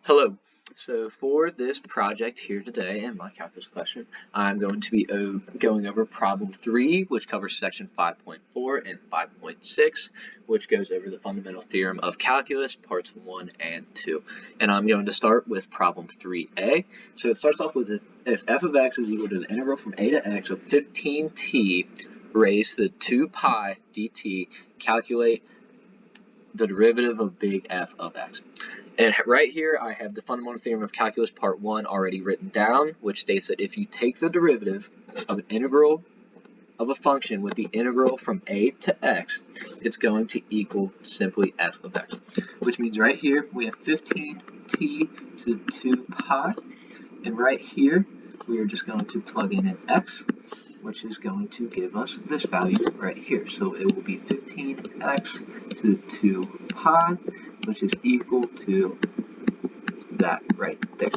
Hello. So for this project here today and my calculus question, I'm going to be going over problem 3, which covers section 5.4 and 5.6, which goes over the fundamental theorem of calculus, parts 1 and 2. And I'm going to start with problem 3a. So it starts off with if f of x is equal to the integral from a to x of 15t raised to the 2 pi dt, calculate the derivative of big F of x. And right here, I have the fundamental theorem of calculus part 1 already written down, which states that if you take the derivative of an integral of a function with the integral from a to x, it's going to equal simply f of x. Which means right here, we have 15t to the 2 pi. And right here, we are just going to plug in an x, which is going to give us this value right here. So it will be 15x to the 2 pi, which is equal to that right there.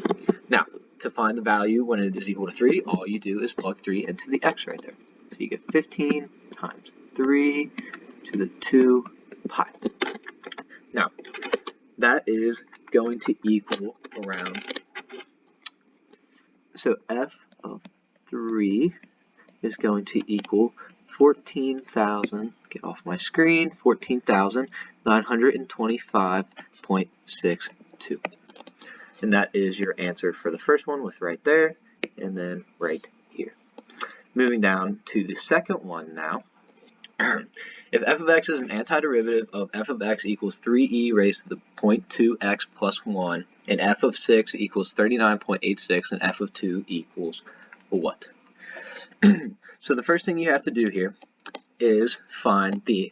Now, to find the value when it is equal to 3, all you do is plug 3 into the x right there. So you get 15 times 3 to the 2 pi. Now, that is going to equal around, so f of 3 is going to equal 14,000, get off my screen, 14,925.62. And that is your answer for the first one with right there, and then right here. Moving down to the second one now. If f of x is an antiderivative of f of x equals 3e raised to the 0.2x plus 1, and f of 6 equals 39.86, and f of 2 equals what? So the first thing you have to do here is find the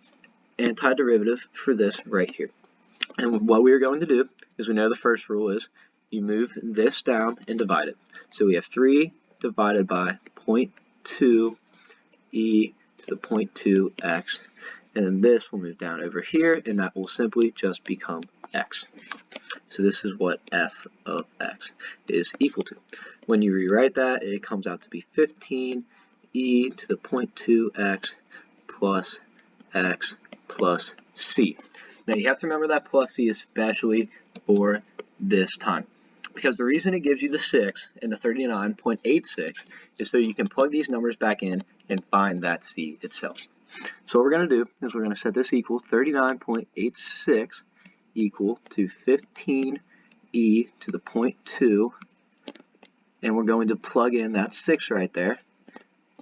antiderivative for this right here. And what we are going to do is, we know the first rule is you move this down and divide it. So we have 3 divided by 0.2 e to the 0.2x, and then this will move down over here, and that will simply just become x. So this is what f of x is equal to. When you rewrite that, it comes out to be 15 e to the 0.2x plus x plus c. Now you have to remember that plus c especially for this time, because the reason it gives you the 6 and the 39.86 is so you can plug these numbers back in and find that c itself. So what we're going to do is we're going to set this equal 39.86 equal to 15 e to the 0.2, and we're going to plug in that 6 right there,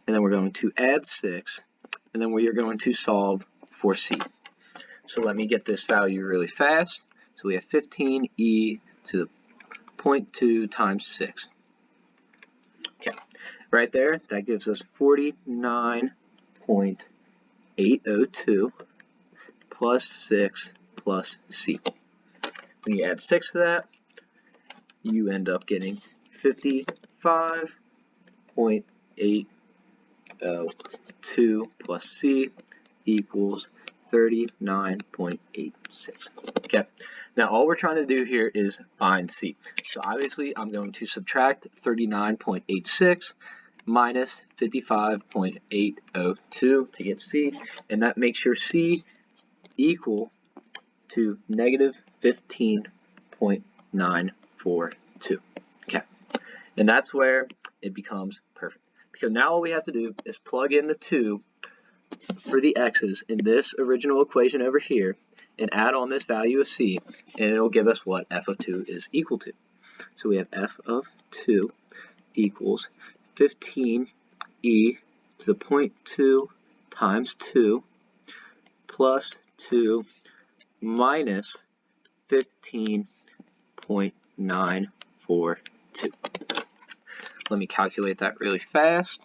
and then we're going to add 6, and then we are going to solve for c. So let me get this value really fast. So we have 15 e to the 0.2 times 6. Okay, right there, that gives us 49.802 plus 6 plus c. When you add 6 to that, you end up getting 55.802 plus c equals 39.86. Okay, now all we're trying to do here is find c. So obviously I'm going to subtract 39.86 minus 55.802 to get c, and that makes your c equal to negative 15.942. Okay, and that's where it becomes perfect, because now all we have to do is plug in the 2 for the x's in this original equation over here and add on this value of c, and it'll give us what f of 2 is equal to. So we have f of 2 equals 15 e to the 0.2 times 2 plus 2 minus 15.942. Let me calculate that really fast.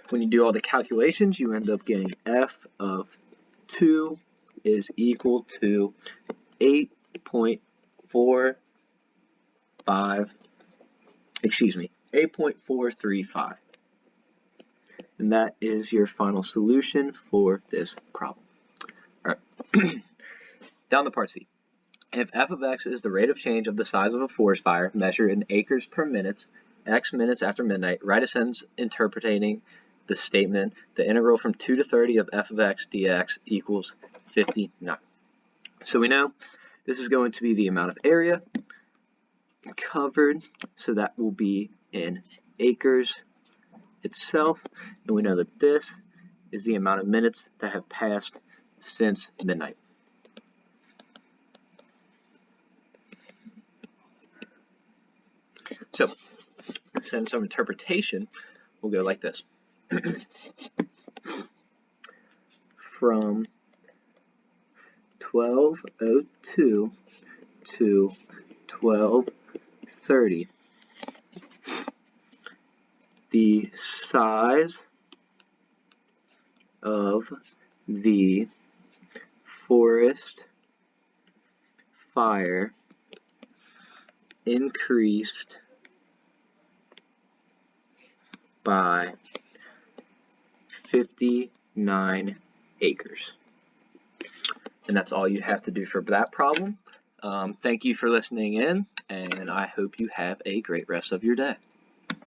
When you do all the calculations, you end up getting f of 2 is equal to 8.435. And that is your final solution for this problem. All right, down to part C. If f of x is the rate of change of the size of a forest fire measured in acres per minute, x minutes after midnight, write a sentence interpreting the statement, the integral from 2 to 30 of f of x dx equals 59. So we know this is going to be the amount of area covered, so that will be in acres itself, and we know that this is the amount of minutes that have passed since midnight. So, send some interpretation, we'll go like this. From 12:02 to 12:30, the size of the forest fire increased by 59 acres. And that's all you have to do for that problem. Thank you for listening in, and I hope you have a great rest of your day.